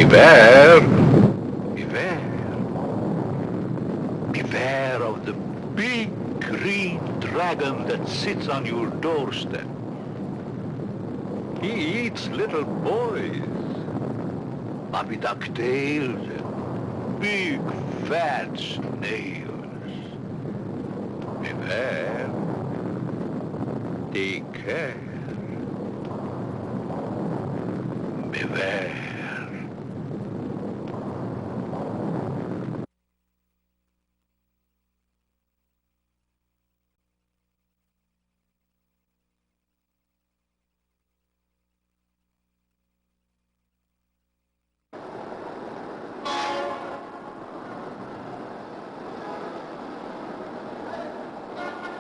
Beware. Beware. Beware of the big green dragon that sits on your doorstep. He eats little boys. Puppy ducktails and big fat snails. Beware. Take care. Beware.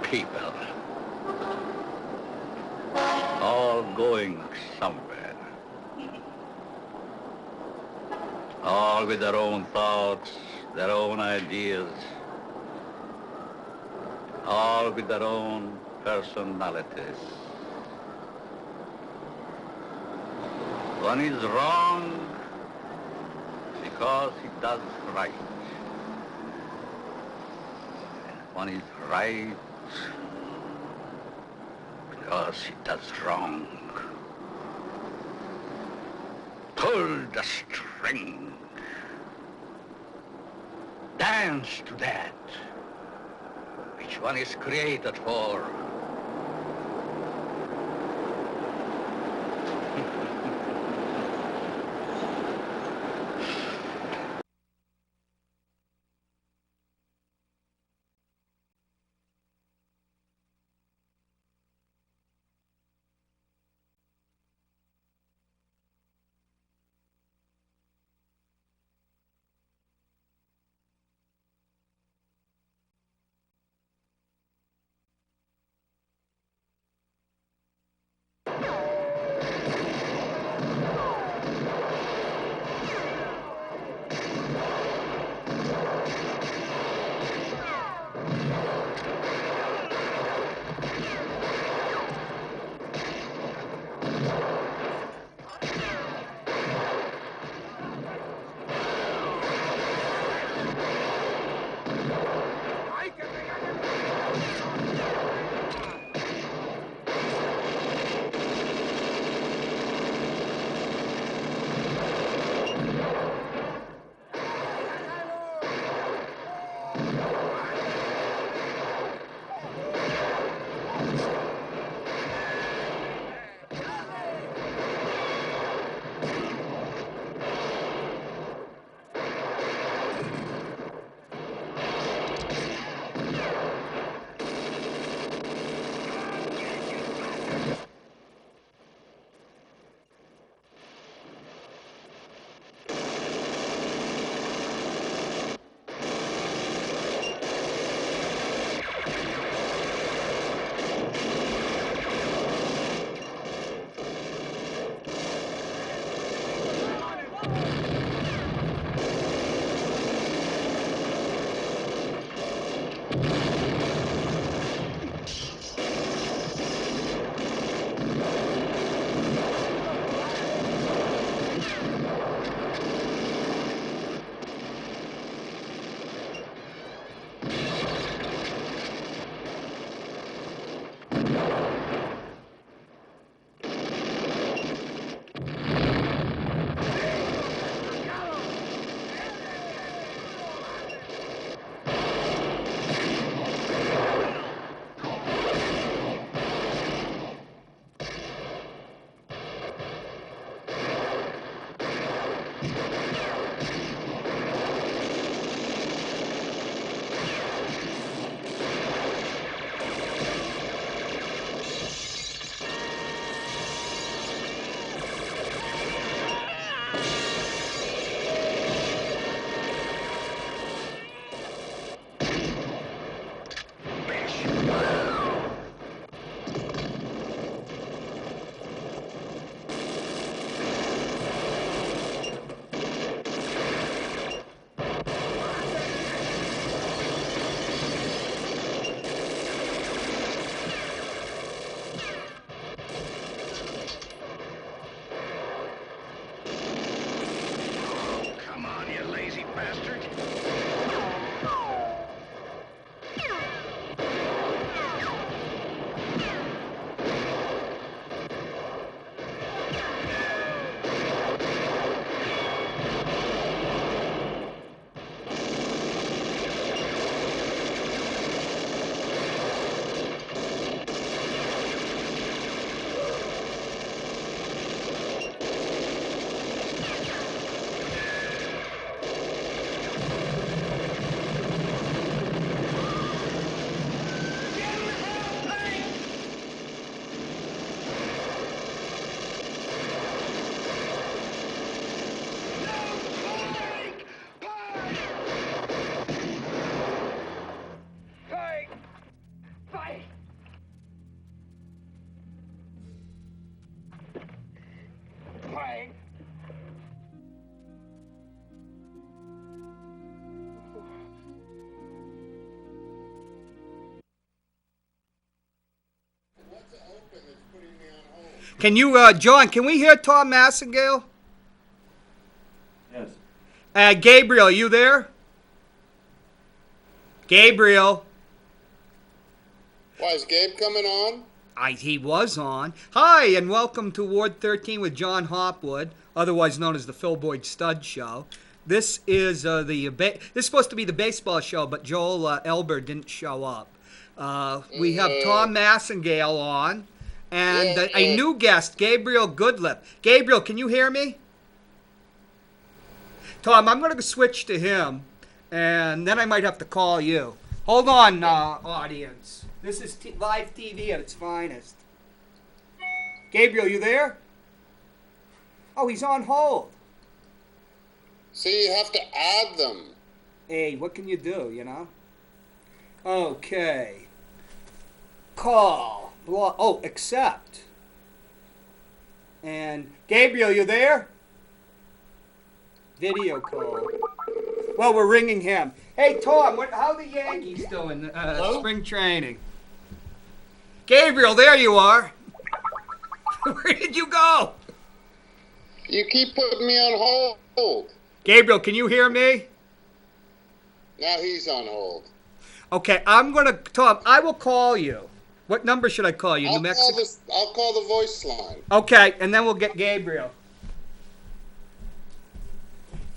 People, all going somewhere, all with their own thoughts, their own ideas, all with their own personalities. One is wrong because he does right. One is right because he does wrong. Pull the string. Dance to that which one is created for. Can you, John, can we hear Tom Massengale? Yes. Gabriel, you there? Gabriel. Why, is Gabe coming on? He was on. Hi, and welcome to Ward 13 with John Hopwood, otherwise known as the Philboyd Studge Show. This is this is supposed to be the baseball show, but Joel Elber didn't show up. We have Tom Massengale on, and a new guest, Gabriel Goodlip. Gabriel, can you hear me? Tom, I'm going to switch to him, and then I might have to call you. Hold on, audience. This is live TV at its finest. Gabriel, you there? Oh, he's on hold. See, you have to add them. Hey, what can you do, you know? Okay. Call. Oh, accept. And Gabriel, you there? Video call. Well, we're ringing him. Hey, Tom, how the Yankees doing? Spring training. Gabriel, there you are. Where did you go? You keep putting me on hold. Gabriel, can you hear me? Now he's on hold. Okay, Tom, I will call you. What number should I call you? New Mexico? I'll call the voice line. Okay, and then we'll get Gabriel.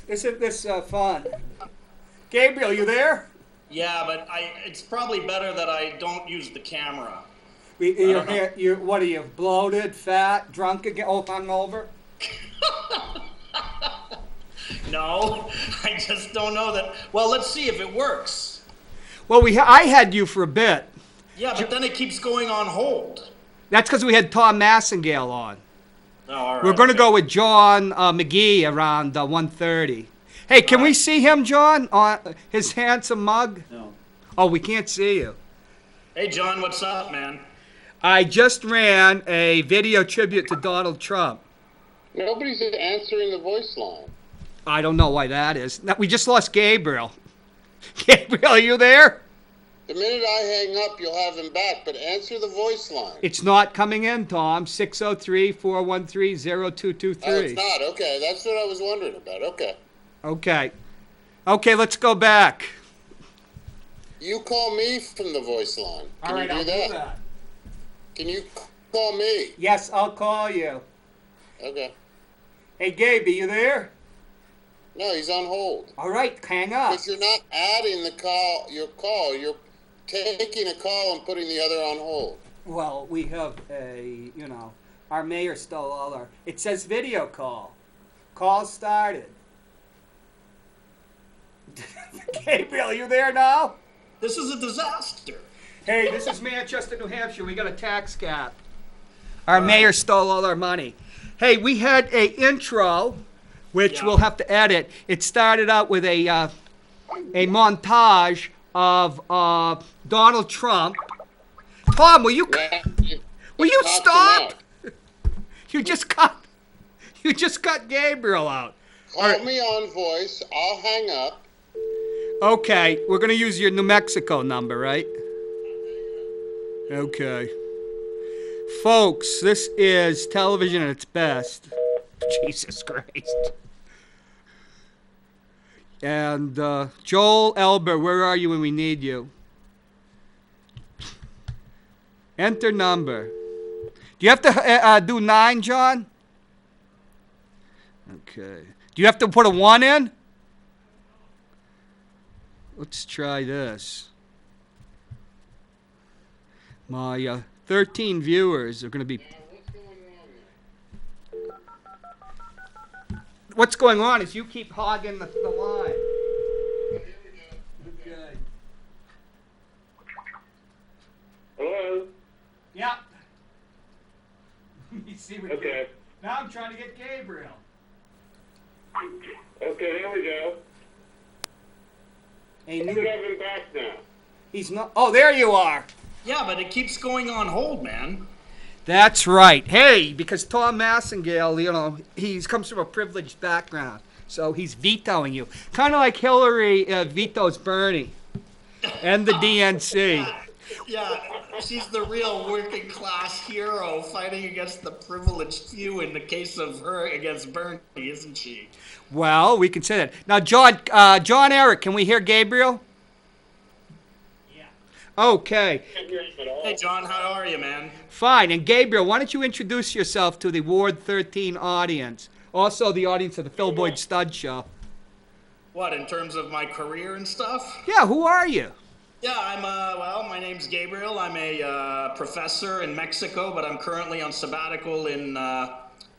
Isn't this fun? Gabriel, you there? Yeah, but it's probably better that I don't use the camera. What are you, bloated, fat, drunk again, hungover? No, I just don't know that. Well, let's see if it works. Well, I had you for a bit. Yeah, but then it keeps going on hold. That's because we had Tom Massengale on. Oh, all right. We're going to go with John McGee around 1:30. Hey, can we see him, John, on his handsome mug? No. Oh, we can't see you. Hey, John, what's up, man? I just ran a video tribute to Donald Trump. Nobody's answering the voice line. I don't know why that is. No, we just lost Gabriel. Gabriel, are you there? The minute I hang up, you'll have him back, but answer the voice line. It's not coming in, Tom. 603-413-0223. Oh, it's not. Okay, that's what I was wondering about. Okay. Okay, let's go back. You call me from the voice line. All right, I'll do that. Can you call me? Yes, I'll call you. Okay. Hey, Gabe, are you there? No, he's on hold. All right, hang up. Because you're not adding your call. You're taking a call and putting the other on hold. Well, we have our mayor stole all our... It says video call. Call started. Gabriel, are you there now? This is a disaster. Hey, this is Manchester, New Hampshire. We got a tax cap. Our mayor stole all our money. Hey, we had a intro, which we'll have to edit. It started out with a montage of Donald Trump. Tom, will you stop? You just cut Gabriel out. Call me on voice. I'll hang up. Okay, we're going to use your New Mexico number, right? Okay. Folks, this is television at its best. Jesus Christ. And Joel Elber, where are you when we need you? Enter number. Do you have to do 9, John? Okay. Do you have to put a 1 in? Let's try this. My 13 viewers are going to be... What's going on is you keep hogging the line. Okay. Hello? Yeah. Let me see what Okay. Now I'm trying to get Gabriel. Okay, here we go. Hey, You should have him back now. he's not... Oh, there you are. Yeah, but it keeps going on hold, man. That's right. Hey, because Tom Massengale, he comes from a privileged background, so he's vetoing you. Kind of like Hillary vetoes Bernie and the DNC. Yeah, she's the real working class hero fighting against the privileged few in the case of her against Bernie, isn't she? Well, we can say that. Now, John Eric, can we hear Gabriel? Yeah. Okay, Hey, John, how are you, man? fine. And Gabriel, why don't you introduce yourself to the Ward 13 audience? Also, the audience of the Philboyd Studge Show. What, in terms of my career and stuff? Yeah, who are you? Yeah, well, my name's Gabriel. I'm a professor in Mexico, but I'm currently on sabbatical in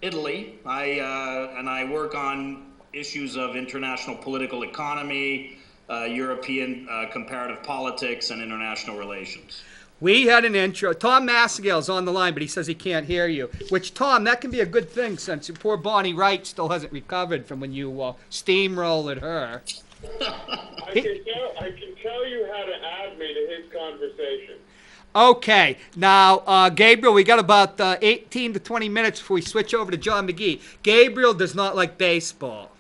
Italy. And I work on issues of international political economy, European comparative politics, and international relations. We had an intro. Tom Massagale's on the line, but he says he can't hear you. Which, Tom, that can be a good thing since your poor Bonnie Wright still hasn't recovered from when you steamrolled her. I can tell you how to add me to his conversation. Okay, now, Gabriel, we got about 18 to 20 minutes before we switch over to John McGee. Gabriel does not like baseball.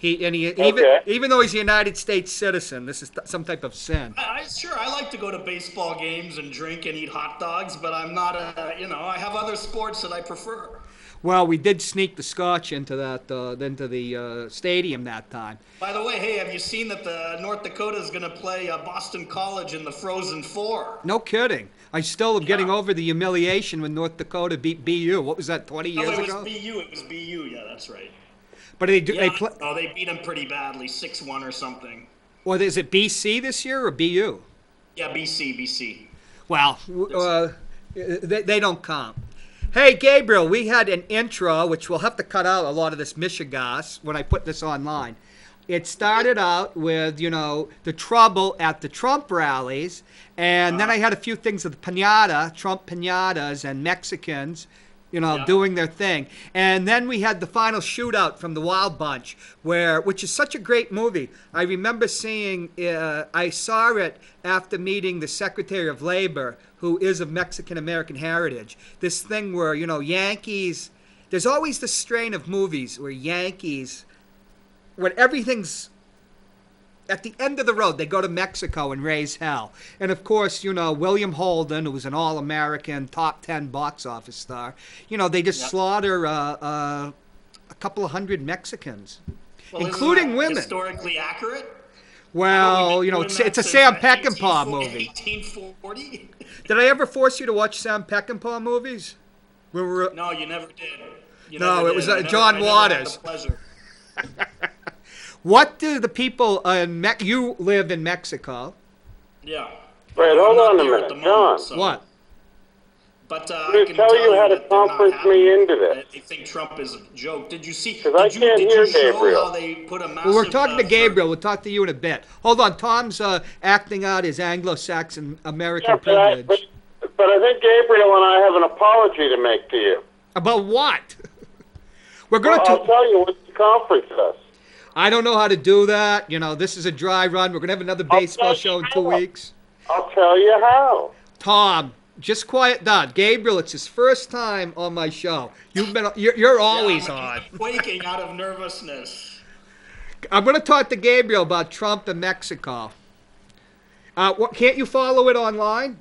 Even though he's a United States citizen, this is some type of sin. I like to go to baseball games and drink and eat hot dogs, but I'm not I have other sports that I prefer. Well, we did sneak the scotch into the stadium that time. By the way, hey, have you seen that the North Dakota is going to play Boston College in the Frozen Four? No kidding. I still am getting over the humiliation when North Dakota beat BU. What was that, 20 years ago? It was BU, yeah, that's right. But they beat them pretty badly, 6-1 or something. Or is it BC this year or BU? Yeah, BC. Well, they don't count. Hey, Gabriel, we had an intro, which we'll have to cut out a lot of this Michigas when I put this online. It started out with, the trouble at the Trump rallies, and then I had a few things of the Trump piñatas and Mexicans, doing their thing. And then we had the final shootout from the Wild Bunch, which is such a great movie. I remember I saw it after meeting the Secretary of Labor, who is of Mexican-American heritage. This thing where, Yankees, there's always this strain of movies where Yankees, when everything's at the end of the road, they go to Mexico and raise hell. And of course, William Holden, who was an All-American, top 10 box office star, they just slaughter a couple of hundred Mexicans, including women. Historically accurate? Well, it's a Sam Peckinpah movie. 1840? Did I ever force you to watch Sam Peckinpah movies? No, you never did. It was John Waters. What do the people you live in Mexico? Yeah. Wait, hold on a minute, John. What? But I'm going to tell you how to conference me into this. They think Trump is a joke. Did you see? Because I can't hear Gabriel. How they put a massive, well, we're talking to Gabriel. We'll talk to you in a bit. Hold on. Tom's acting out his Anglo-Saxon American privilege. But I think Gabriel and I have an apology to make to you. About what? We're going I'll tell you what the conference us. I don't know how to do that. This is a dry run. We're going to have another baseball show in 2 weeks. I'll tell you how. Tom, just quiet down. Gabriel, it's his first time on my show. You're always on. Quaking out of nervousness. I'm going to talk to Gabriel about Trump and Mexico. Can't you follow it online?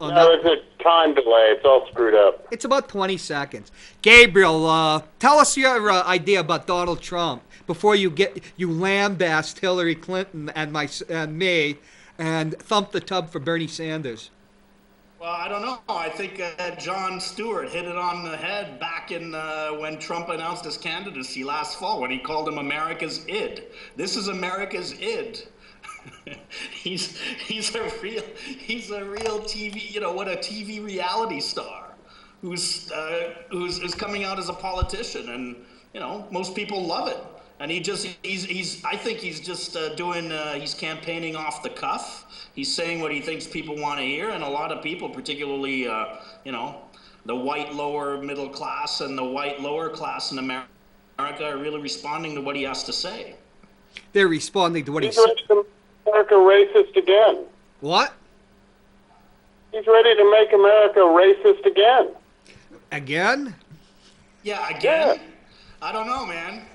No, there's a time delay. It's all screwed up. It's about 20 seconds. Gabriel, tell us your idea about Donald Trump before you lambast Hillary Clinton and me and thump the tub for Bernie Sanders. Well, I don't know. I think Jon Stewart hit it on the head back in when Trump announced his candidacy last fall when he called him America's id. This is America's id. he's a real TV, what a TV reality star who's coming out as a politician, and most people love it. And I think he's just he's campaigning off the cuff. He's saying what he thinks people want to hear, and a lot of people, particularly the white lower middle class and the white lower class in America, are really responding to what he has to say. They're responding to what he said. America racist again. What? He's ready to make America racist again. Again? Yeah, again? Yeah. I don't know, man.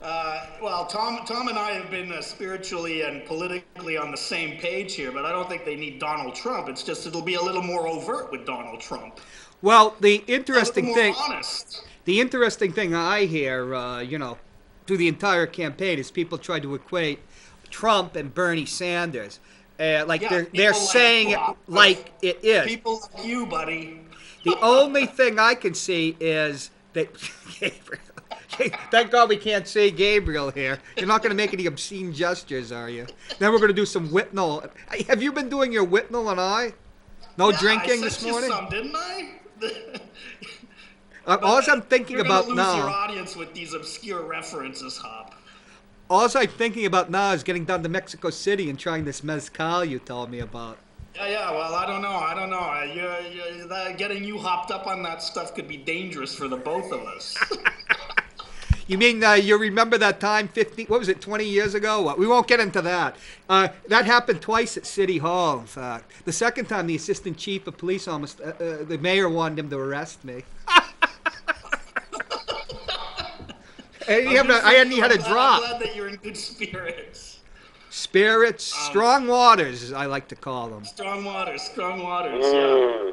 Well, Tom and I have been spiritually and politically on the same page here, but I don't think they need Donald Trump. It's just it'll be a little more overt with Donald Trump. Well, Honest. the interesting thing I hear, through the entire campaign is people try to equate Trump and Bernie Sanders. They're like saying you, it like it is. People like you, buddy. The only thing I can see is that Gabriel. Thank God we can't say Gabriel here. You're not going to make any obscene gestures, are you? Then we're going to do some Whitnell. Have you been doing your Whitnell and I? No drinking this morning? I sent you some, didn't I? All I'm thinking about lose now. Your audience with these obscure references, Hop. All I'm thinking about now is getting down to Mexico City and trying this mezcal you told me about. Yeah. Well, I don't know. Getting you hopped up on that stuff could be dangerous for the both of us. You mean you remember that time 20 years ago? What? We won't get into that. That happened twice at City Hall, in fact. The second time, the assistant chief of police the mayor wanted him to arrest me. I hadn't had a drop. I'm glad that you're in good spirits. Spirits, strong waters, as I like to call them. Strong waters, yeah.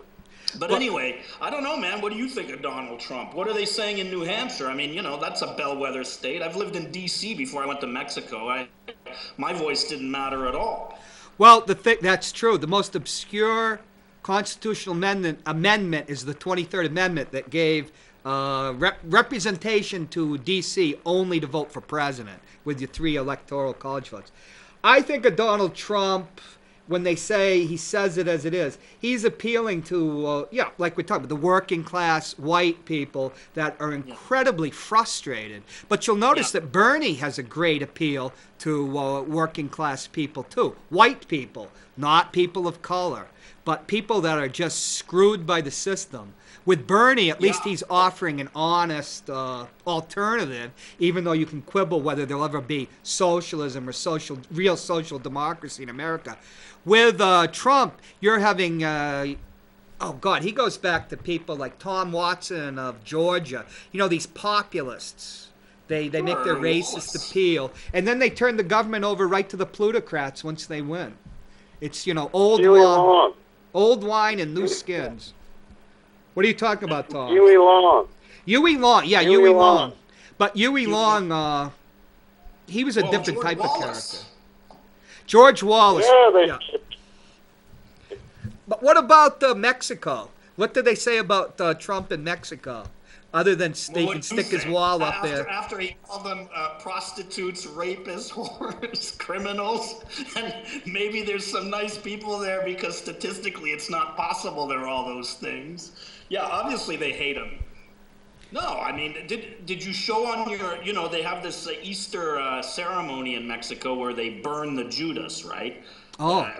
But anyway, I don't know, man. What do you think of Donald Trump? What are they saying in New Hampshire? I mean, that's a bellwether state. I've lived in D.C. before I went to Mexico. My voice didn't matter at all. Well, that's true. The most obscure constitutional amendment is the 23rd Amendment that gave representation to D.C. only to vote for president with your 3 electoral college votes. I think of Donald Trump, when they say he says it as it is, he's appealing to, like we're talking about, the working class white people that are incredibly frustrated. But you'll notice that Bernie has a great appeal to working class people too. White people, not people of color, but people that are just screwed by the system. With Bernie, at least he's offering an honest alternative, even though you can quibble whether there'll ever be socialism or real social democracy in America. With Trump, you're having, he goes back to people like Tom Watson of Georgia. These populists. They make their racist appeal, and then they turn the government over right to the plutocrats once they win. It's, old wine and new skins. What are you talking about, Tom? Huey Long. Huey Long, yeah, Huey Long. But Huey Long, he was a different type of character. George Wallace. Yeah. But what about Mexico? What did they say about Trump in Mexico? Other than they can stick his wall up there. After he called them prostitutes, rapists, whores, criminals, and maybe there's some nice people there because statistically it's not possible they're all those things. Yeah, obviously they hate him. No, I mean, did you show on your, they have this Easter ceremony in Mexico where they burn the Judas, right? Oh.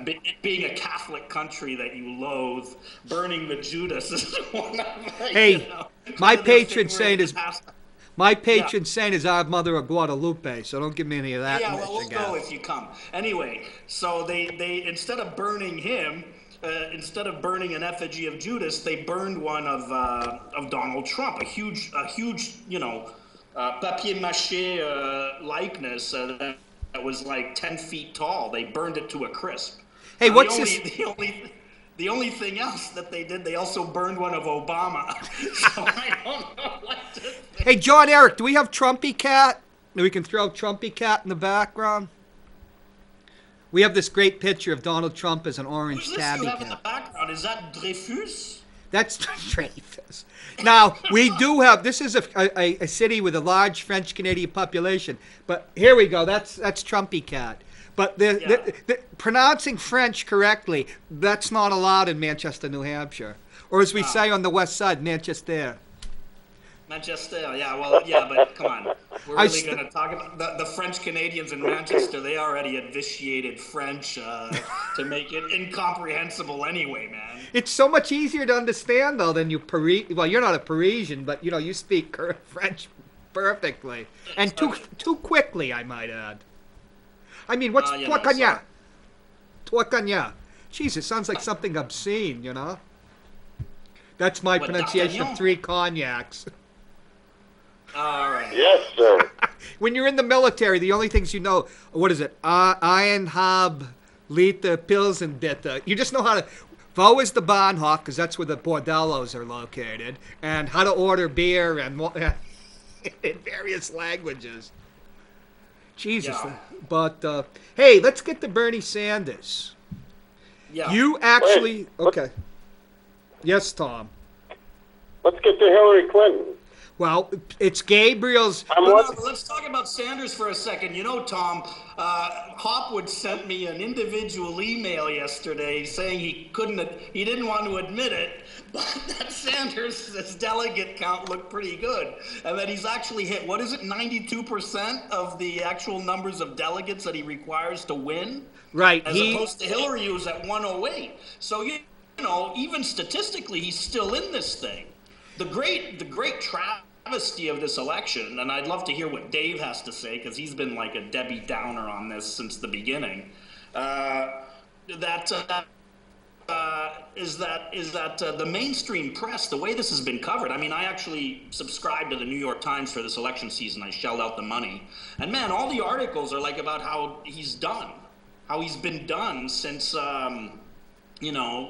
Being a Catholic country that you loathe, burning the Judas is one of Hey, my patron saint is Our Mother of Guadalupe, so don't give me any of that. Yeah, well, we'll go if you come. Anyway, so they instead of burning him, instead of burning an effigy of Judas, they burned one of Donald Trump, a huge papier-mâché likeness that was like 10 feet tall. They burned it to a crisp. Hey, what's the only thing else that they did, they also burned one of Obama. So I don't know what to think. Hey, John Eric, do we have Trumpy Cat? We can throw Trumpy Cat in the background. We have this great picture of Donald Trump as an orange tabby cat. Who's this you have in the background? Is that Dreyfus? That's Dreyfus. Now, we do have, this is a city with a large French-Canadian population. But here we go, that's Trumpy Cat. But the pronouncing French correctly, that's not allowed in Manchester, New Hampshire. Or as we say on the west side, Manchester. Manchester, but come on. We're really going to talk about the French Canadians in Manchester. They already had vitiated French to make it incomprehensible anyway, man. It's so much easier to understand, though, than well, you're not a Parisian, but, you speak French perfectly. And too quickly, I might add. I mean, what's toi cognac? Toi cognac. Jeez, it sounds like something obscene, That's my pronunciation of 3 cognacs. All right. Yes, sir. When you're in the military, the only things you know, what is it? Iron Hab, Lita, Pills, and Bitter. You just know how to. Wo is the Bahnhof, because that's where the bordellos are located, and how to order beer and in various languages. Jesus. Yeah. But, hey, let's get to Bernie Sanders. Yeah. You actually. Wait. Okay. Yes, Tom. Let's get to Hillary Clinton. Well, it's Gabriel's. Let's talk about Sanders for a second. You know, Tom, Hopwood sent me an individual email yesterday saying he didn't want to admit it, but that Sanders' delegate count looked pretty good, and that he's actually hit, 92% of the actual numbers of delegates that he requires to win? Right. As opposed to Hillary, who's at 108. So, you know, even statistically, he's still in this thing. The great travesty of this election, and I'd love to hear what Dave has to say, because he's been like a Debbie Downer on this since the beginning, is that the mainstream press, the way this has been covered. I mean, I actually subscribed to the New York Times for this election season. I shelled out the money. And man, all the articles are like about how he's been done since,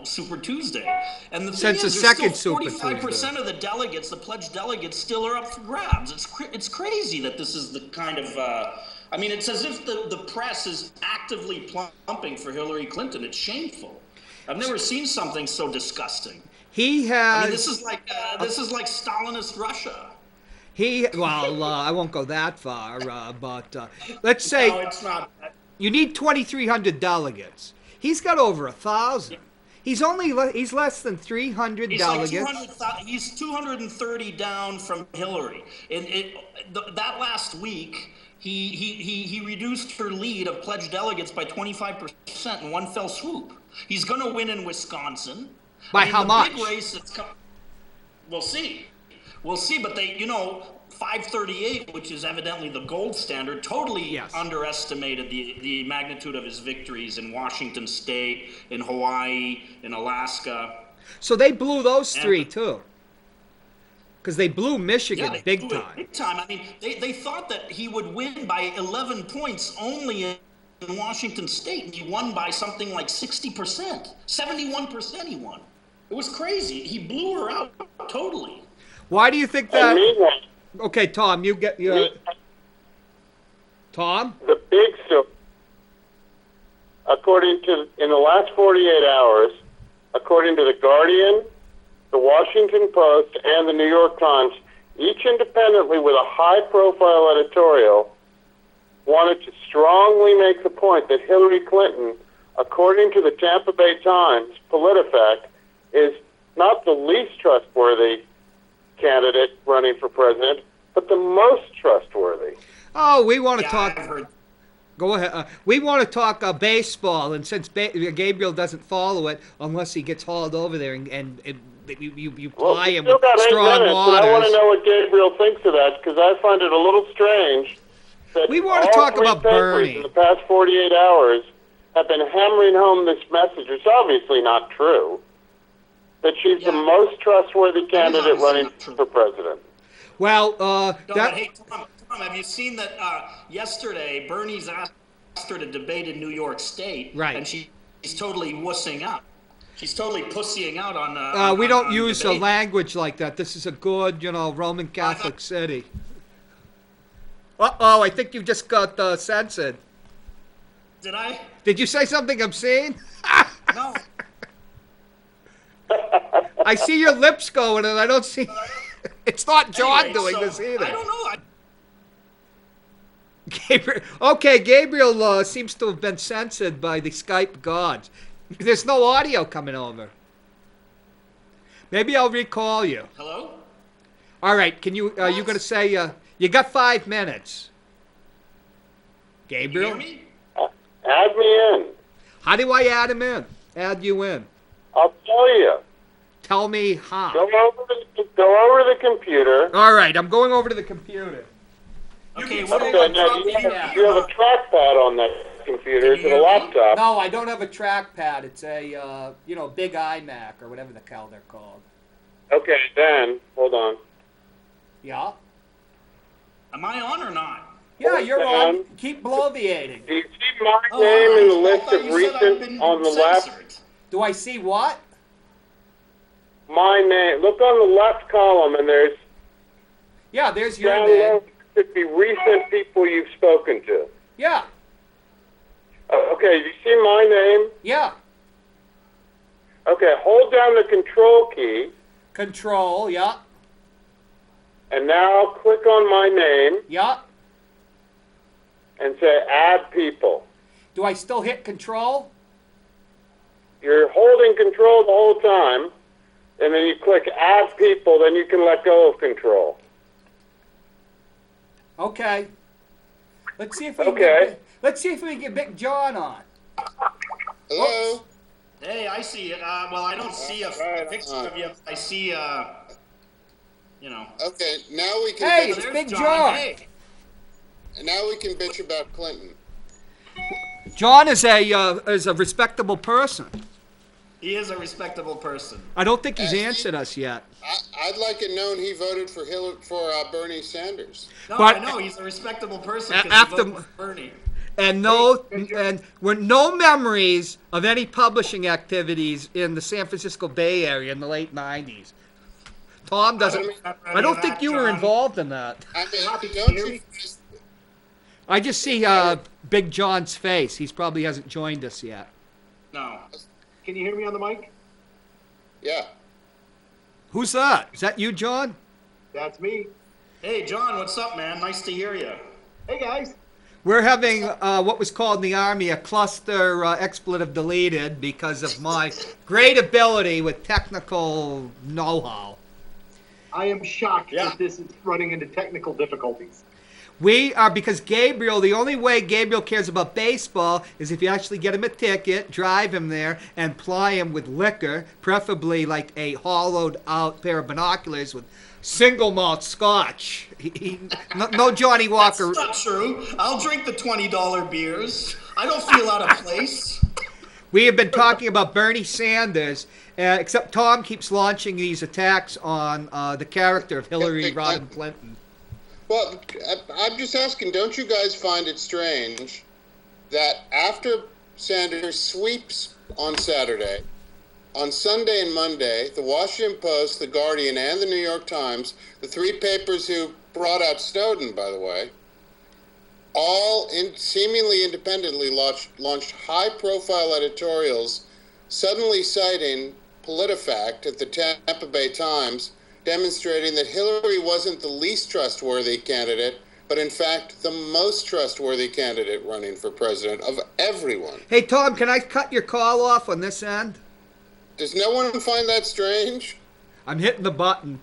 Super Tuesday. And the thing Since the is, second still Super 45% of the delegates, the pledged delegates, still are up for grabs. It's crazy that this is the kind of, it's as if the press is actively plumping for Hillary Clinton. It's shameful. I've never seen something so disgusting. He has. I mean, this is like Stalinist Russia. I won't go that far, but let's say No, it's not. you need 2,300 delegates. He's got over 1,000. He's less than 300 He's delegates. he's 230 down from Hillary. That last week, he reduced her lead of pledged delegates by 25% in one fell swoop. He's going to win in Wisconsin. By how much? Big race that's we'll see. But 538, which is evidently the gold standard, totally underestimated the magnitude of his victories in Washington State, in Hawaii, in Alaska. So they blew those three, too. Because they blew Michigan They big blew it time. Big time. I mean, they thought that he would win by 11 points only in Washington State, and he won by something like 60%. 71% he won. It was crazy. He blew her out totally. Why do you think that? Okay, Tom, you get your. Tom? The big story, in the last 48 hours, according to The Guardian, The Washington Post, and The New York Times, each independently with a high-profile editorial, wanted to strongly make the point that Hillary Clinton, according to the Tampa Bay Times PolitiFact, is not the least trustworthy candidate running for president, but the most trustworthy. Oh, we want to talk. I've heard. Go ahead. We want to talk baseball, and since Gabriel doesn't follow it unless he gets hauled over there and you ply him with strong waters. And I want to know what Gabriel thinks of that, because I find it a little strange that we want to all talk three about papers Bernie. in the past 48 hours have been hammering home this message. It's obviously not true. That she's the most trustworthy candidate running for president. Well, Hey, Tom, have you seen that yesterday Bernie's asked her to debate in New York State, right? And she's totally wussing out. She's totally pussying out on. We don't on use debate. a language like that. This is a good, Roman Catholic city. Uh-oh, I think you just got censored. Did I? Did you say something obscene? No. I see your lips going, and I don't see. It's not John Anyway, doing this either. I don't know. Gabriel seems to have been censored by the Skype gods. There's no audio coming over. Maybe I'll recall you. Hello? All right, can you? You going to say? You got 5 minutes. Gabriel. Can you hear me? Add me in. How do I add him in? Add you in? I'll tell you. Tell me how. Go over the computer. All right, I'm going over to the computer. Okay, Now, you have a trackpad on that computer. It's a laptop. No, I don't have a trackpad. It's a big iMac or whatever the hell they're called. Okay, then hold on. Yeah. Am I on or not? Yeah, you're on. Down. Keep bloviating. Do you see my Oh, name in the I list thought of you said I'd been recent on the left? censored. Do I see what? My name. Look on the left column, and there's Yeah, there's your down name. low should be recent people you've spoken to. Yeah, Okay, you see my name? yeah. Okay, hold down the control key, Control, yeah, and now click on my name yeah. and say add people. Do I still hit control? You're holding control the whole time, and then you click add people, then you can let go of control. Okay. Let's see if we can Okay. let's see if we can get Big John on. Hello? Hey, I see it. Well, I don't see a Right picture on. of you. I see, you know. Okay, now we can Hey, bitch, it's There's Big John. Hey. now we can bitch about Clinton. John is a respectable person. He is a respectable person. I don't think he's Actually- answered us yet. I'd like it known he voted for Bernie Sanders. No, But- I know he's a respectable person A- because after- he voted for Bernie. And we're no memories of any publishing activities in the San Francisco Bay Area in the late '90s. Tom doesn't. I don't think you were involved in that. I mean, Happy to don't hear you? me. I just see Big John's face. He probably hasn't joined us yet. No. Can you hear me on the mic? Yeah. Who's that? Is that you, John? That's me. Hey, John, what's up, man? Nice to hear you. Hey, guys. We're having what was called in the Army a cluster expletive deleted because of my great ability with technical know-how. I am shocked Yeah. that this is running into technical difficulties. We are, because Gabriel, the only way Gabriel cares about baseball is if you actually get him a ticket, drive him there, and ply him with liquor, preferably like a hollowed out pair of binoculars with single malt scotch. No Johnny Walker. That's not true. I'll drink the $20 beers. I don't feel out of place. We have been talking about Bernie Sanders, except Tom keeps launching these attacks on the character of Hillary Rodham Clinton. Well, I'm just asking, don't you guys find it strange that after Sanders sweeps on Saturday, on Sunday and Monday, the Washington Post, the Guardian, and the New York Times, the three papers who brought out Snowden, by the way, all seemingly independently launched high-profile editorials, suddenly citing PolitiFact at the Tampa Bay Times, demonstrating that Hillary wasn't the least trustworthy candidate, but in fact the most trustworthy candidate running for president of everyone. Hey, Tom, can I cut your call off on this end? Does no one find that strange? I'm hitting the button.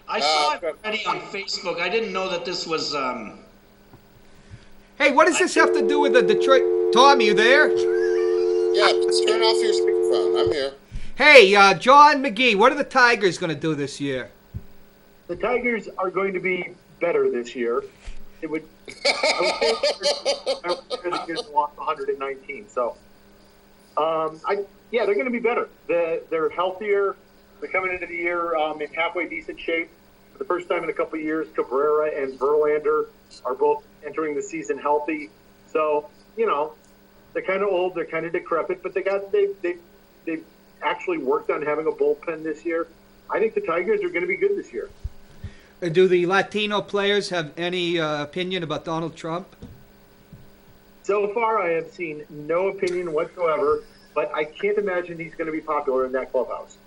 I saw it already on Facebook. I didn't know that this was, Hey, what does this have to do with the Detroit... Tom, you there? Yeah, let's turn off your speakerphone. I'm here. Hey, John McGee, what are the Tigers going to do this year? The Tigers are going to be better this year. It would. I would say they're going to lost 119. So, they're going to be better. They're healthier. They're coming into the year in halfway decent shape. For the first time in a couple of years, Cabrera and Verlander are both entering the season healthy. So, they're kind of old. They're kind of decrepit, but they've actually worked on having a bullpen this year. I think the Tigers are going to be good this year. Do the Latino players have any opinion about Donald Trump? So far, I have seen no opinion whatsoever, but I can't imagine he's going to be popular in that clubhouse.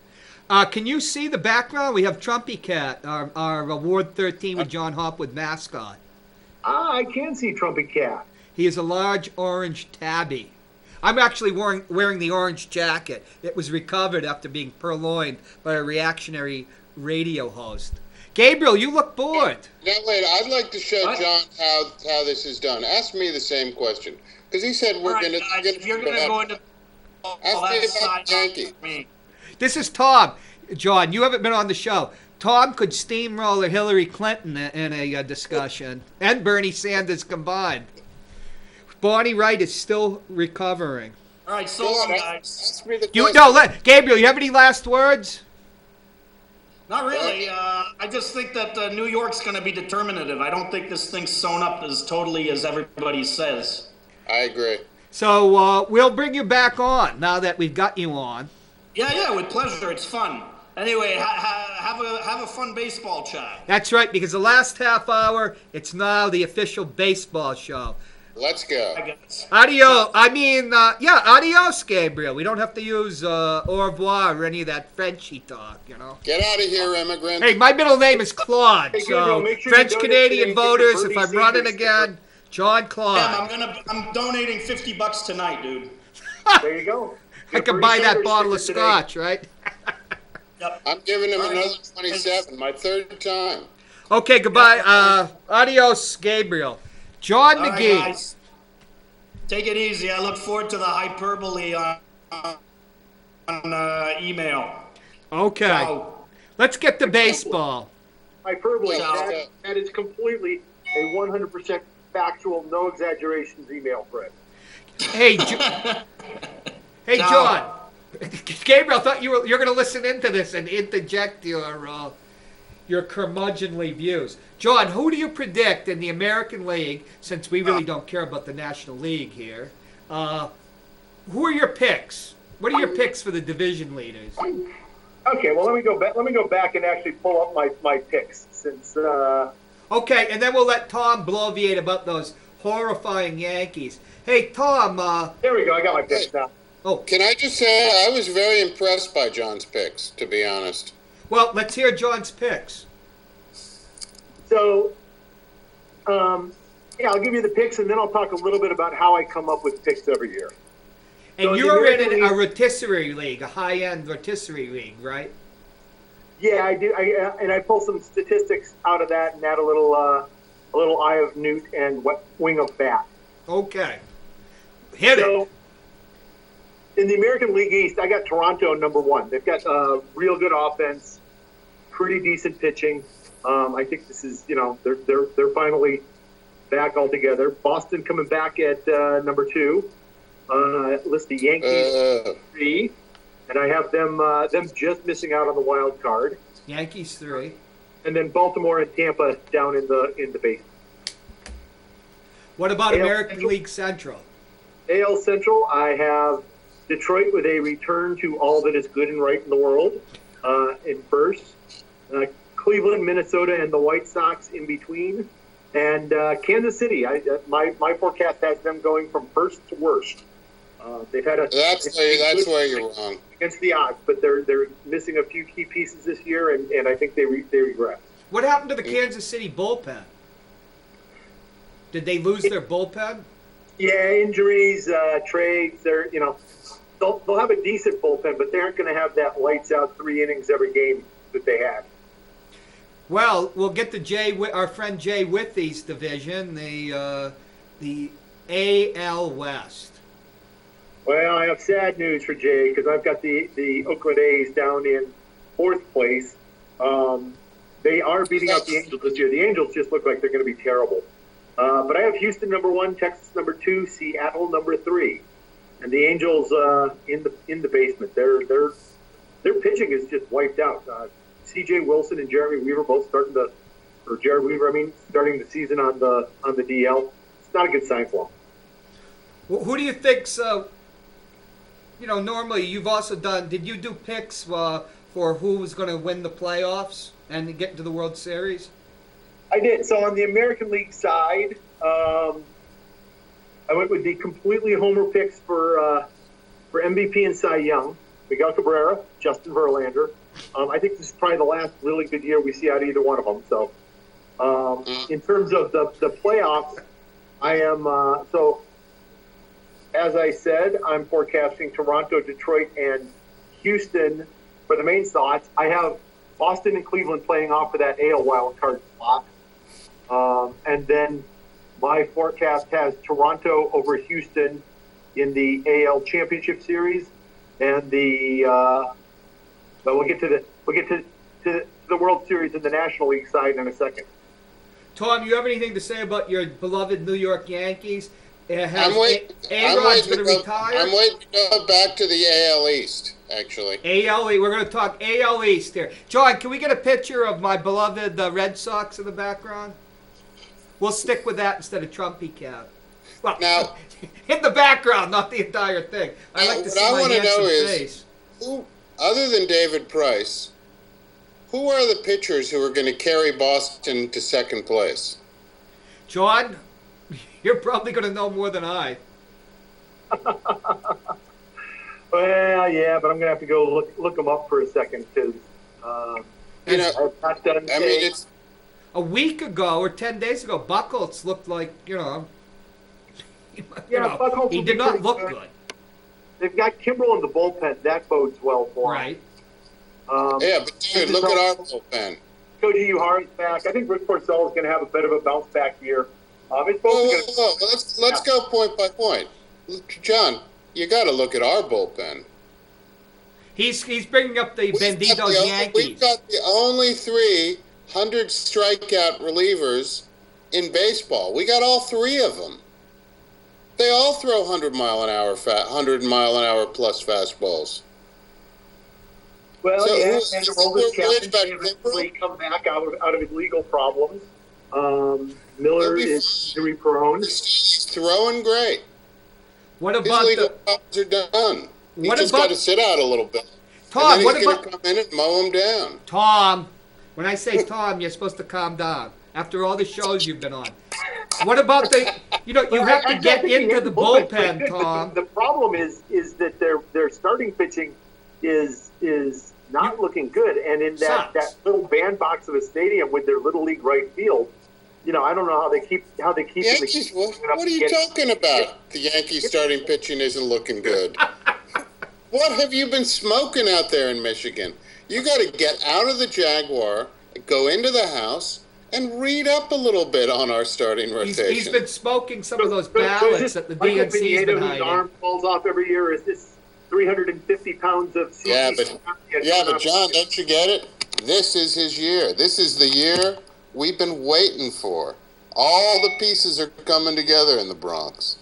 Can you see the background? We have Trumpy Cat, our Award 13 with John Hopwood mascot. I can see Trumpy Cat. He is a large orange tabby. I'm actually wearing the orange jacket. It was recovered after being purloined by a reactionary radio host. Gabriel, you look bored. Now, wait, I'd like to show What? John how this is done. Ask me the same question. Because he said we're all right, going guys, to... if you're going to go into all me that about side Yankee. for me. This is Tom. John, you haven't been on the show. Tom could steamroller Hillary Clinton in a discussion, and Bernie Sanders combined. Bonnie Wright is still recovering. All right, so Go long, on, guys. ask me the question. Gabriel, you have any last words? Not really. I just think that New York's going to be determinative. I don't think this thing's sewn up as totally as everybody says. I agree. So we'll bring you back on now that we've got you on. Yeah, with pleasure. It's fun. Anyway, have a fun baseball chat. That's right, because the last half hour, it's now the official baseball show. Let's go. I guess. Adios, Gabriel. We don't have to use au revoir or any of that Frenchy talk, you know. Get out of here, immigrant. Hey, my middle name is Claude, Hey, Gabriel, so make sure you French-Canadian donate today voters, to if I'm Bernie running Sanders. again, John Claude. Damn, I'm donating $50 tonight, dude. There you go. I can buy that bottle of scotch, right? Yep. I'm giving him All right. another 27, my third time. Okay, goodbye. Adios, Gabriel. John All right, McGee. guys. Take it easy. I look forward to the hyperbole on email. Okay. Ciao. Let's get to baseball. Hyperbole. Yeah. That is completely a 100% factual, no exaggerations email, Fred. Hey, hey, Ciao. John. Gabriel, I thought you're going to listen into this and interject your curmudgeonly views. John, who do you predict in the American League, since we really don't care about the National League here, who are your picks? What are your picks for the division leaders? Okay, well, let me go back and actually pull up my picks since. Okay, and then we'll let Tom bloviate about those horrifying Yankees. Hey, Tom. There we go. I got my picks now. Oh, Can I just say, I was very impressed by John's picks, to be honest. well, let's hear John's picks. So, I'll give you the picks, and then I'll talk a little bit about how I come up with picks every year. And So you're the in a American rotisserie league, a high-end rotisserie league, right? Yeah, I do. I pull some statistics out of that and add a little eye of newt and wing of bat. Okay. Hit it. In the American League East, I got Toronto number one. They've got real good offense, pretty decent pitching. I think this is, they're finally back all together. Boston coming back at number two. List the Yankees 3, and I have them just missing out on the wild card. Yankees 3. And then Baltimore and Tampa down in the basement. What about AL American Central? League Central? AL Central, I have Detroit with a return to all that is good and right in the world in first. Cleveland, Minnesota, and the White Sox in between. And Kansas City, my forecast has them going from first to worst. They've had That's where you're wrong. against the odds, but they're missing a few key pieces this year, and I think they regret. What happened to the Kansas City bullpen? Did they lose their bullpen? Yeah, injuries, trades. They'll have a decent bullpen, but they aren't going to have that lights out 3 innings every game that they had. Well, we'll get to our friend Jay Withy's division, the AL West. Well, I have sad news for Jay because I've got the Oakland A's down in 4th place. They are beating out the Angels this year. The Angels just look like they're going to be terrible. But I have Houston number 1, Texas number 2, Seattle number 3, and the Angels in the basement. Their pitching is just wiped out. C.J. Wilson and Jeremy Weaver both starting the season on the DL. It's not a good sign for them. Well, who do you think's? Normally you've also done. Did you do picks for who was going to win the playoffs and get into the World Series? I did. So on the American League side, I went with the completely homer picks for MVP and Cy Young. Miguel Cabrera, Justin Verlander. I think this is probably the last really good year we see out of either one of them. So in terms of the playoffs, I am as I said, I'm forecasting Toronto, Detroit, and Houston for the main slots. I have Boston and Cleveland playing off of that AL wild card spot. And then my forecast has Toronto over Houston in the AL Championship Series, and but we'll get to the World Series in the National League side in a second. Tom, you have anything to say about your beloved New York Yankees? It has I'm waiting. A-Rod's going to retire. I'm waiting to go back to the AL East, actually. AL East. We're going to talk AL East here. John, can we get a picture of my beloved Red Sox in the background? We'll stick with that instead of Trumpy Cat. Well, Now, in the background, not the entire thing. I like to see my handsome face. Who, other than David Price, who are the pitchers who are going to carry Boston to second place? John, you're probably going to know more than I. Well, yeah, but I'm gonna have to go look them up for a second because You know, not done. I mean, it's A week ago or 10 days ago, Buchholz looked like, Buchholz he will did be not pretty look good. good. They've got Kimbrel in the bullpen. That bodes well for Right. them. yeah, but dude, look at our bullpen. Koji Uhara's back. I think Rick Porcello is going to have a bit of a bounce back year. It's Whoa, mostly whoa, whoa. Let's go point by point. John, you got to look at our bullpen. He's bringing up the Bandidos We've Yankees. got the only 300 strikeout relievers in baseball. We got all three of them. They all throw 100 mile an hour plus fastballs. Well, So yeah, who's- and who's Aroldis worried Chapman about may Kimbrel? eventually come back out of his legal problems. Miller He'll be is injury prone. He's throwing great. What His about legal the problems are done. He What just about- got to sit out a little bit. Tom? And then What he's going about to come in and mow him down. Tom? When I say Tom, you're supposed to calm down. After all the shows you've been on, what about the? You have to get into the bullpen, Tom. The problem is that their starting pitching is not looking good, and in that Sucks. little bandbox of a stadium with their little league right field, I don't know how they keep Yankees, what are you talking about? The Yankees starting pitching isn't looking good. What have you been smoking out there in Michigan? You got to get out of the Jaguar, go into the house, and read up a little bit on our starting rotation. He's been smoking some of those So ballots that the Michael DNC's Pineda, been whose hiding. arm falls off every year, is this 350 pounds of Yeah, CT but John, don't you get it? This is his year. This is the year we've been waiting for. All the pieces are coming together in the Bronx.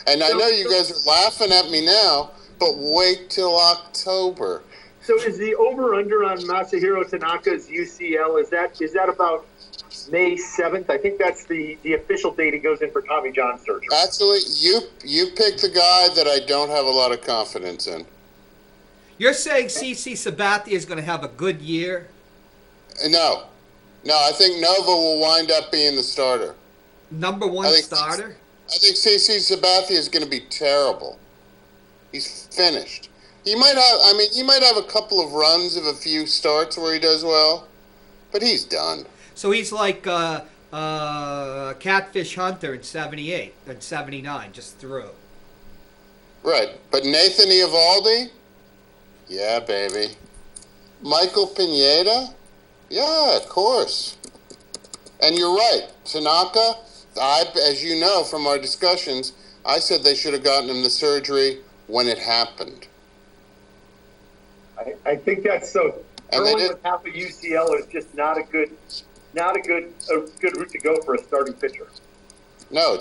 And I know you guys are laughing at me now, but wait till October. So is the over/under on Masahiro Tanaka's UCL, is that about May 7th? I think that's the official date he goes in for Tommy John surgery. Actually, you picked the guy that I don't have a lot of confidence in. You're saying CC Sabathia is going to have a good year? No, I think Nova will wind up being the starter. Number one I think starter? I think CC Sabathia is going to be terrible. He's finished. He might have a couple of runs of a few starts where he does well, but he's done. So he's like Catfish Hunter in 78 and 79, just threw. Right, but Nathan Eovaldi? Yeah, baby. Michael Pineda? Yeah, of course. And you're right, Tanaka, as you know from our discussions, I said they should have gotten him the surgery when it happened. I think that's so. And Throwing with half a UCL is just not a good route to go for a starting pitcher. No,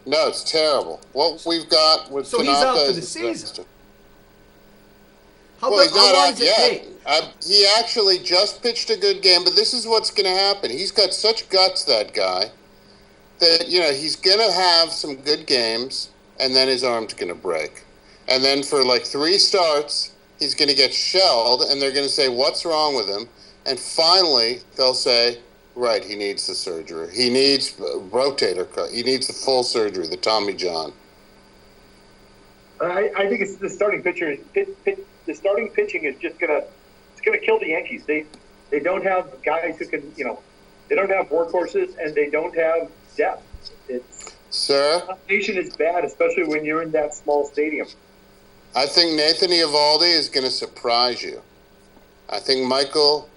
it's terrible. What we've got with So Tanaka he's out for is the season. disaster. How, Well, he's how not long out does it yet. take? He actually just pitched a good game, but this is what's going to happen. He's got such guts, that guy, that, he's going to have some good games, and then his arm's going to break. And then for like 3 starts, he's going to get shelled, and they're going to say, what's wrong with him? And finally, they'll say, right, he needs the surgery. He needs a rotator cuff. He needs the full surgery, the Tommy John. I think it's the starting pitcher. The starting pitching is just gonna kill the Yankees. They don't have guys who can they don't have workhorses and they don't have depth. Sir? The foundation is bad, especially when you're in that small stadium. I think Nathan Eovaldi is going to surprise you. I think Michael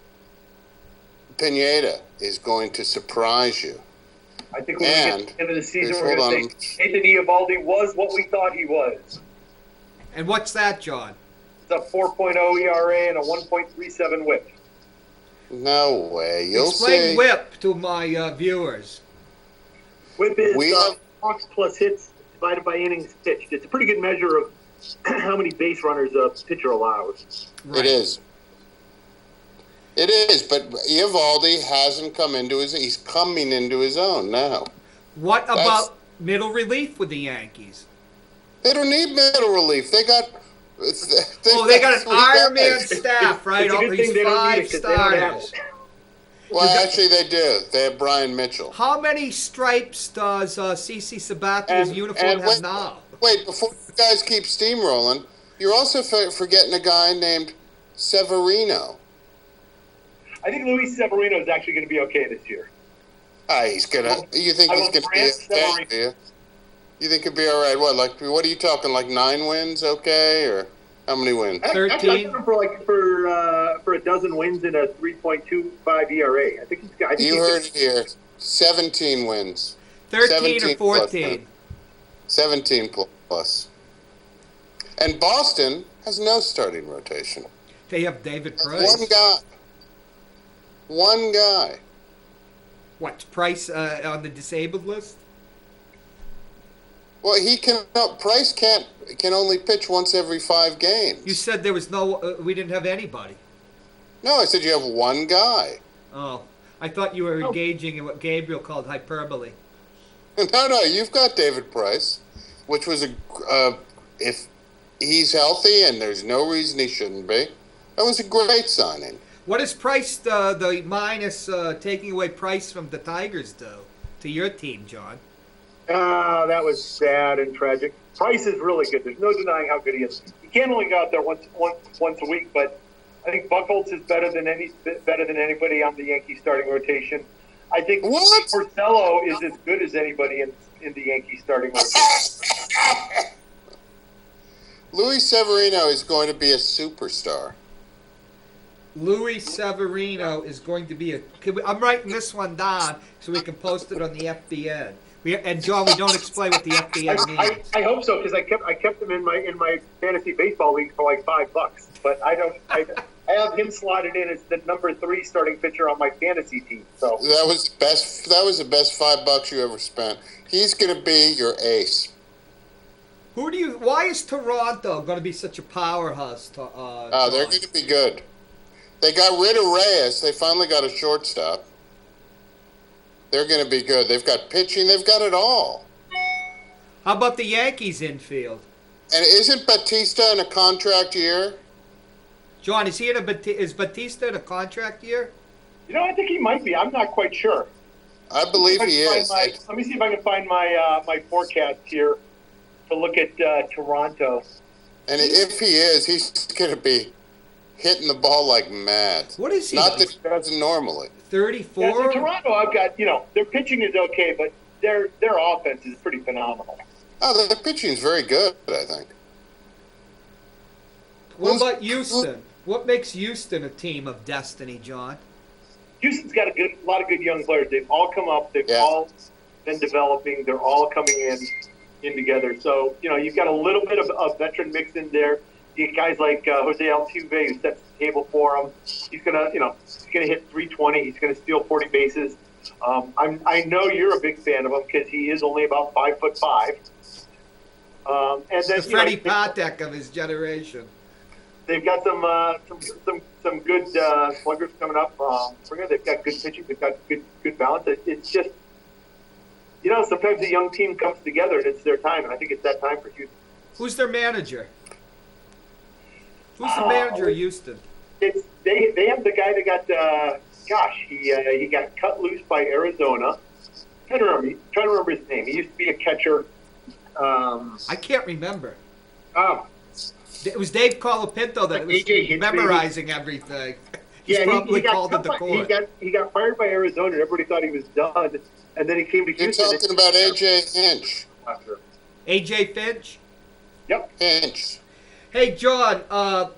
Pineda is going to surprise you. I think when we get to the end of the season, we're hold going to say Nathan Eovaldi was what we thought he was. And what's that, John? It's a 4.0 ERA and a 1.37 WHIP. No way. You'll Explain see. whip to my viewers. WHIP is We have walks plus hits divided by innings pitched. It's a pretty good measure of how many base runners a pitcher allows. Right. It is. It is, but Eovaldi hasn't come into his. He's coming into his own now. What about middle relief with the Yankees? They don't need middle relief. They got. They got an Iron Man staff, right? It's a All good thing these they don't need it 'cause 5 they don't have starters. it. Well, actually, they do. They have Brian Mitchell. How many stripes does CC Sabatia's uniform have now? Wait, before you guys keep steamrolling, you're also forgetting a guy named Severino. I think Luis Severino is actually going to be okay this year. He's gonna. You think he's gonna be okay? Do you? You think he'll be all right? What are you talking? Like 9 wins? Okay, or how many wins? 13 for a dozen wins and a 3.25 ERA. I think he's got. You heard it here. 17 wins. 13 or 14. 17 plus. And Boston has no starting rotation. They have David Price. One guy. What, Price on the disabled list? Well, Price can only pitch once every 5 games. You said there was we didn't have anybody. No, I said you have one guy. Oh, I thought you were engaging in what Gabriel called hyperbole. No, you've got David Price, which was if he's healthy, and there's no reason he shouldn't be, that was a great signing. What does Price, the minus taking away Price from the Tigers, do to your team, John? That was sad and tragic. Price is really good. There's no denying how good he is. He can't only go out there once a week, but I think Buchholz is better than anybody on the Yankee starting rotation. I think Porcello is as good as anybody in the Yankee starting rotation. Luis Severino is going to be a superstar. Luis Severino is going to be I'm writing this one down so we can post it on the FBN. And John, we don't explain what the FBN means. I hope so, because I kept him in my fantasy baseball league for like $5, but I have him slotted in as the number 3 starting pitcher on my fantasy team. So that was the best $5 you ever spent. He's going to be your ace. Why is Toronto going to be such a powerhouse? They're going to be good. They got rid of Reyes. They finally got a shortstop. They're going to be good. They've got pitching. They've got it all. How about the Yankees infield? And isn't Batista in a contract year? John, is Batista in a contract year? I think he might be. I'm not quite sure. I believe he is. Let me see if I can find my forecast here to look at Toronto. And if he is, he's going to be hitting the ball like mad. What is he? Not that he doesn't normally. 34? Yeah, so Toronto, I've got, their pitching is okay, but their offense is pretty phenomenal. Oh, their pitching is very good, I think. What about Houston? What makes Houston a team of destiny, John? Houston's got a lot of good young players. They've all come up. They've all been developing. They're all coming in together. So, you've got a little bit of a veteran mix in there. You get guys like Jose Altuve, who sets the table for him. He's gonna hit 320. He's gonna steal 40 bases. I know you're a big fan of him because he is only about 5'5". And then the Freddie Patek of his generation. They've got some good sluggers coming up. They've got good pitching. They've got good balance. It's just sometimes a young team comes together and it's their time, and I think it's that time for Houston. Who's their manager? Who's the manager of Houston? They have the guy that got he got cut loose by Arizona. I'm trying to remember his name. He used to be a catcher. I can't remember. It was Dave Colapinto that was memorizing everything. He's probably called it the court. He got fired by Arizona, and everybody thought he was done. And then he came to Houston. You're talking about A.J. Hinch. A.J. Finch? Yep. Hinch. Hey, John,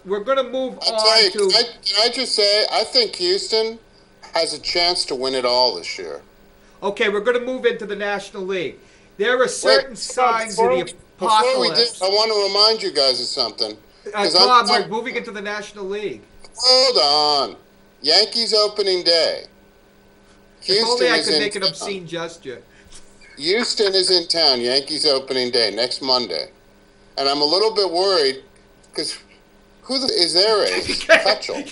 we're going to move on to... Can I just say, I think Houston has a chance to win it all this year. Okay, we're going to move into the National League. There are certain signs of the apocalypse. I want to remind you guys of something. Tom, we're moving into the National League. Hold on. Yankees opening day. If only I could make an obscene gesture. Houston is in town, Yankees opening day, next Monday. And I'm a little bit worried because is their ace? Kutchel.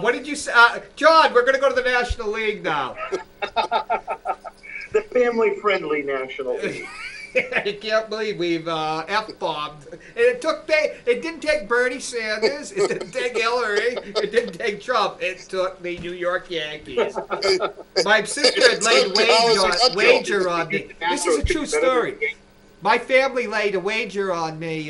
What did you say? John, we're going to go to the National League now. The family-friendly National League. I can't believe we've F-bombed. And it didn't take Bernie Sanders. It didn't take Hillary. It didn't take Trump. It took the New York Yankees. My sister had laid a wager on me. This is a true story. My family laid a wager on me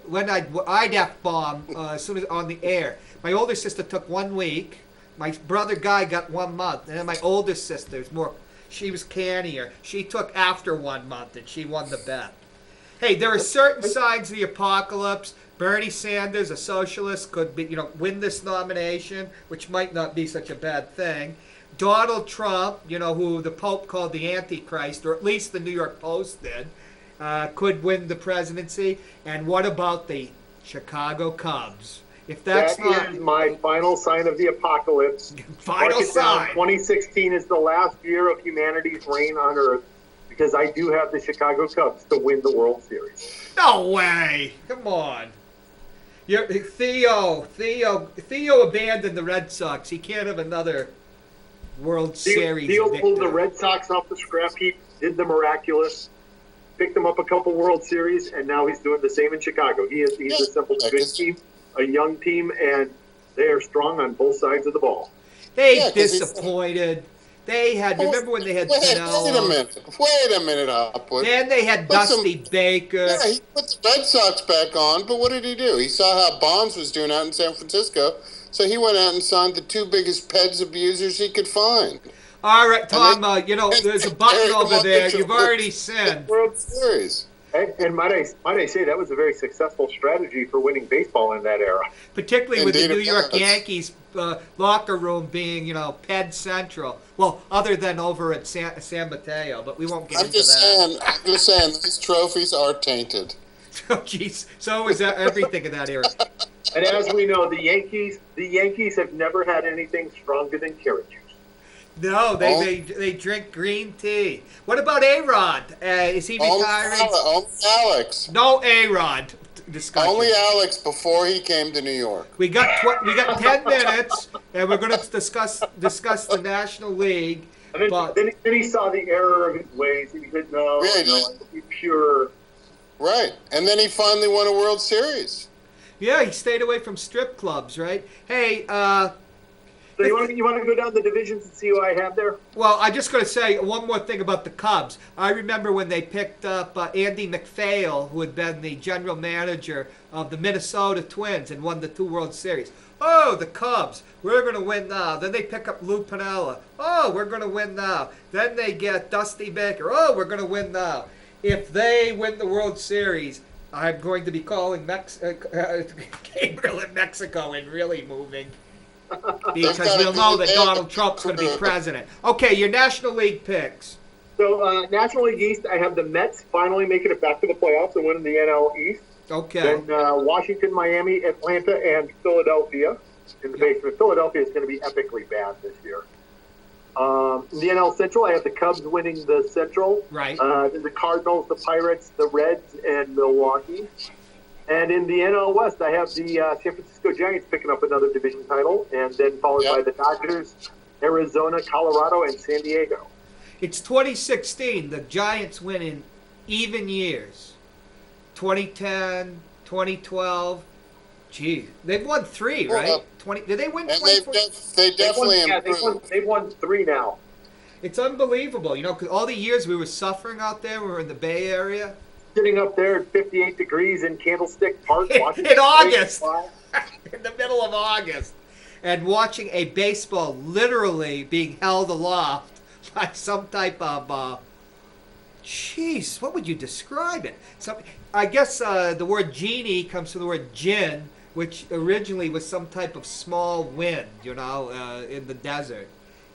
when I'd F-bomb as soon as on the air. My older sister took 1 week. My brother Guy got 1 month. And then my older sister's she was cannier. She took after 1 month, and she won the bet. Hey, there are certain signs of the apocalypse. Bernie Sanders, a socialist, could win this nomination, which might not be such a bad thing. Donald Trump, who the Pope called the Antichrist, or at least the New York Post did, could win the presidency. And what about the Chicago Cubs? If that is my final sign of the apocalypse. Final sign. 2016 is the last year of humanity's reign on Earth because I do have the Chicago Cubs to win the World Series. No way! Come on. Theo abandoned the Red Sox. He can't have another World Series. Theo pulled the Red Sox off the scrap heap, did the miraculous, picked them up a couple World Series, and now he's doing the same in Chicago. He's assembled a good team, a young team, and they are strong on both sides of the ball. They disappointed. They had. Remember when they had Snell? Wait a minute, Hopwood. Then they had Dusty Baker. Yeah, he put the Red Sox back on, but what did he do? He saw how Bonds was doing out in San Francisco, so he went out and signed the 2 biggest Peds abusers he could find. All right, Tom. There's a button over there. You've already sinned. World Series. And might I say that was a very successful strategy for winning baseball in that era. Particularly with the New York Yankees locker room being, Ped Central. Well, other than over at San Mateo, but we won't get into that. I'm just saying, these trophies are tainted. Oh, jeez. So is everything in that era. And as we know, the Yankees have never had anything stronger than carrot juice. No, they drink green tea. What about A-Rod? Is he retiring? Only Alex. No A-Rod discussion. Only Alex before he came to New York. We got 10 minutes, and we're going to discuss the National League. And then he saw the error of his ways. He said, "No, be pure." Right, and then he finally won a World Series. Yeah, he stayed away from strip clubs, right? Hey. So you want to go down the divisions and see who I have there? Well, I'm just going to say one more thing about the Cubs. I remember when they picked up Andy McPhail, who had been the general manager of the Minnesota Twins and won the 2 World Series. Oh, the Cubs, we're going to win now. Then they pick up Lou Piniella. Oh, we're going to win now. Then they get Dusty Baker. Oh, we're going to win now. If they win the World Series, I'm going to be calling Gabriel in Mexico and really moving. Because we'll know that Donald Trump's going to be president. Okay, your National League picks. So, National League East, I have the Mets finally making it back to the playoffs and winning the NL East. Okay. Then Washington, Miami, Atlanta, and Philadelphia in the basement. Philadelphia is going to be epically bad this year. In the NL Central, I have the Cubs winning the Central. Right. Then the Cardinals, the Pirates, the Reds, and Milwaukee. And in the NL West, I have the San Francisco Giants picking up another division title, and then followed by the Dodgers, Arizona, Colorado, and San Diego. It's 2016. The Giants win in even years. 2010, 2012. Gee, they've won 3, right? 20. Did they win 20? They definitely improved. They've won 3 now. It's unbelievable, because all the years we were suffering out there, we were in the Bay Area. Sitting up there at 58 degrees in Candlestick Park. In August. In the middle of August. And watching a baseball literally being held aloft by some type of, what would you describe it? I guess the word genie comes from the word jinn, which originally was some type of small wind, in the desert.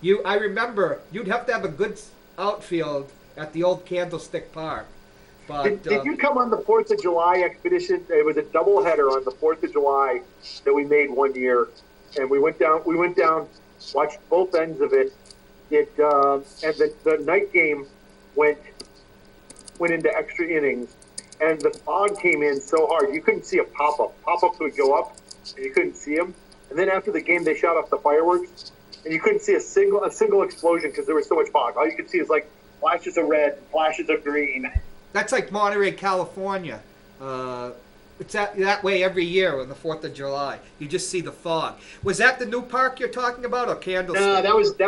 I remember you'd have to have a good outfield at the old Candlestick Park. But, did you come on the 4th of July expedition? It was a doubleheader on the 4th of July that we made one year, and we went down, watched both ends of it, and the night game went into extra innings, and the fog came in so hard you couldn't see a pop-up. Pop-ups would go up, and you couldn't see them. And then after the game, they shot off the fireworks, and you couldn't see a single explosion because there was so much fog. All you could see is like flashes of red, flashes of green. That's like Monterey, California. It's that way every year on the 4th of July. You just see the fog. Was that the new park you're talking about, or Candlestick? No, that was at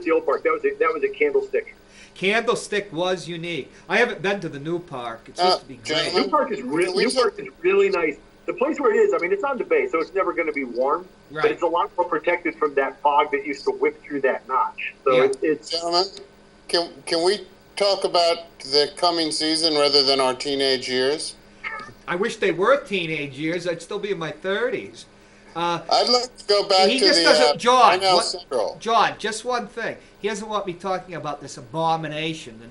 the old park. That was a Candlestick. Candlestick was unique. I haven't been to the new park. It's supposed to be great. New Park is really nice. The place where it is, I mean, it's on the bay, so it's never going to be warm. Right. But it's a lot more protected from that fog that used to whip through that notch. So Yeah. it's Gentlemen, can we talk about the coming season rather than our teenage years? I wish they were teenage years. I'd still be in my 30s. I'd like to go back He to just the doesn't, John. NL Central. John, just one thing. He doesn't want me talking about this abomination, the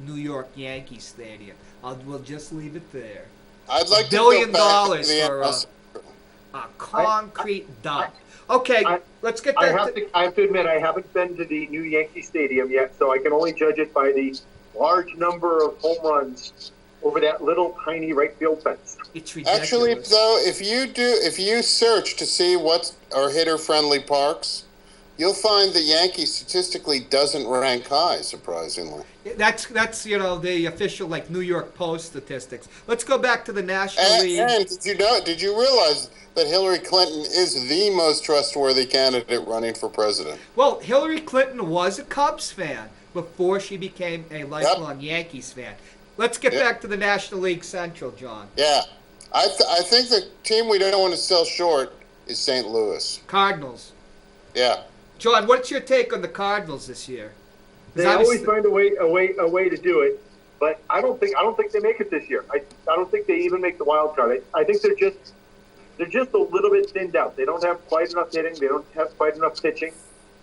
New York Yankee Stadium. We'll just leave it there. I'd like $1 to billion go back to the for NL Central. a concrete dump. Okay, let's get I that. have to admit, I haven't been to the new Yankee Stadium yet, so I can only judge it by the large number of home runs over that little tiny right field fence. It's ridiculous. Actually, though, if you search to see what are hitter-friendly parks, you'll find the Yankees statistically doesn't rank high, surprisingly. That's the official like New York Post statistics. Let's go back to the National League. And did you realize that Hillary Clinton is the most trustworthy candidate running for president? Well, Hillary Clinton was a Cubs fan before she became a lifelong Yankees fan. Let's get back to the National League Central, John. Yeah. I think the team we don't want to sell short is St. Louis. Cardinals. Yeah. John, what's your take on the Cardinals this year? They always find a way to do it, but I don't think they make it this year. I don't think they even make the wild card. I think they're just a little bit thinned out. They don't have quite enough hitting. They don't have quite enough pitching.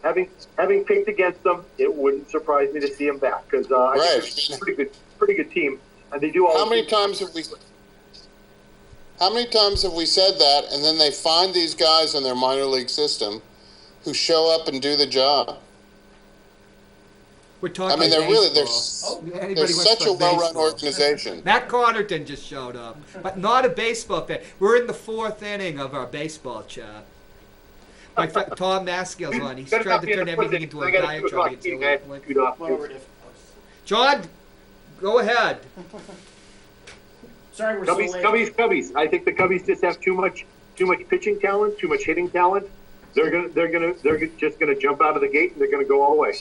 Having picked against them, it wouldn't surprise me to see them back because I think they're a pretty good team, and they do all. How many times have we said that, and then they find these guys in their minor league system who show up and do the job? We're talking. I mean, they're Anybody such a well-run organization. Matt Connerton just showed up, but not a baseball fan. We're in the 4th inning of our baseball chat. My friend Tom Maskell's on. He's trying to turn everything into a diatribe. John, go ahead. Sorry, we're so late. Cubbies. I think the Cubbies just have too much pitching talent, too much hitting talent. They're just gonna jump out of the gate and they're gonna go all the way.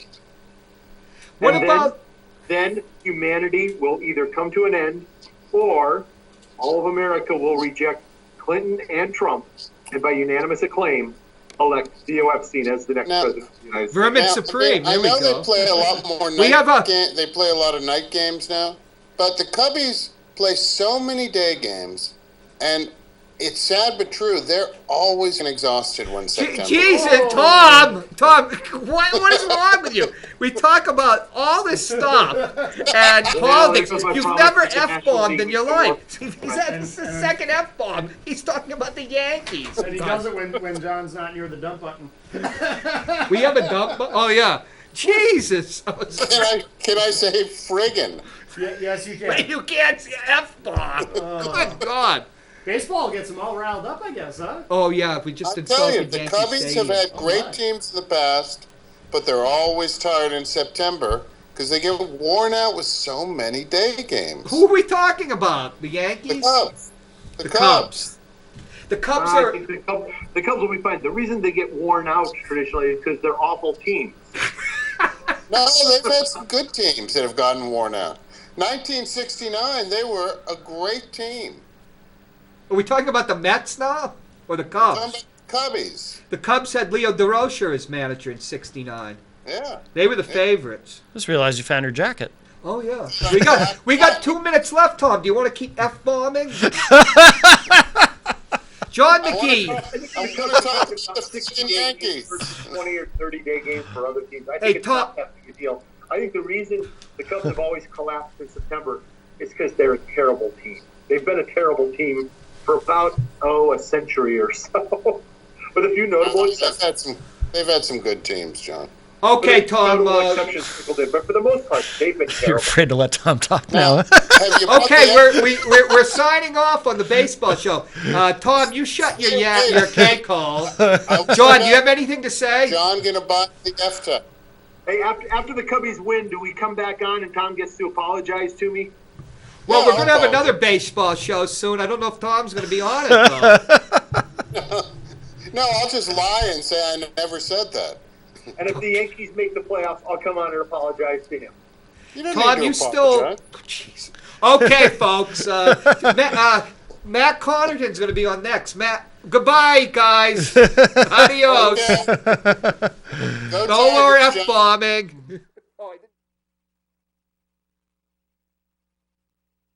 What about then humanity will either come to an end or all of America will reject Clinton and Trump and by unanimous acclaim elect Theo Epstein as the next president of the United States. Vermin Supreme? I know they play a lot more they play a lot of night games now, but the Cubbies play so many day games, and it's sad but true. They're always exhausted when September. Jesus, Tom, what is wrong with you? We talk about all this stuff and politics. You've never F-bombed in your life. That's the second F-bomb. He's talking about the Yankees. And he does it when John's not near the dump button. We have a dump button? Oh, yeah. Jesus. Can I say friggin'? Yes, you can. But you can't say F-bomb. Good God. Baseball gets them all riled up, I guess, huh? Oh, yeah, if we just I'll tell you, insulted the Yankee Cubbies Stadium. have had great teams in the past, but they're always tired in September because they get worn out with so many day games. Who are we talking about? The Yankees? The Cubs. The Cubs. The Cubs I are... think the Cubs will be fine. The reason they get worn out traditionally is because they're awful teams. No, they've had some good teams that have gotten worn out. 1969, they were a great team. Are we talking about the Mets now? Or the I'm talking Cubs? about the Cubbies. The Cubs had Leo DeRocher as manager in '69. Yeah. They were the favorites. Just realized you found your jacket. Oh yeah. We got 2 minutes left, Tom. Do you want to keep F-bombing? John McGee. I want to talk about the 16 Yankees. 20 or 30-day games for other teams. I Hey, think it's Tom. not that big a deal. I think the reason the Cubs have always collapsed in September is because they're a terrible team. They've been a terrible team for about, a century or so. With a few notable exceptions. They've had some good teams, John. Okay, But Tom. notable exceptions people did, but for the most part, they've been You're terrible. afraid to let Tom talk now. Have you brought Okay, the- we're signing off on the baseball show. Tom, you shut your cake hole. John, do you have anything to say? John gonna buy the F-Type. Hey, after the Cubbies win, do we come back on and Tom gets to apologize to me? Well, Yeah, we're going to have I'll another baseball show soon. I don't know if Tom's going to be on it, though. No, I'll just lie and say I never said that. And if the Yankees make the playoffs, I'll come on and apologize to him. You don't Tom, need you to still... apologize. Jeez. Okay, folks. Matt Connerton's going to be on next. Matt, goodbye, guys. Adios. Okay. Go No more Tigers, John. F-bombing.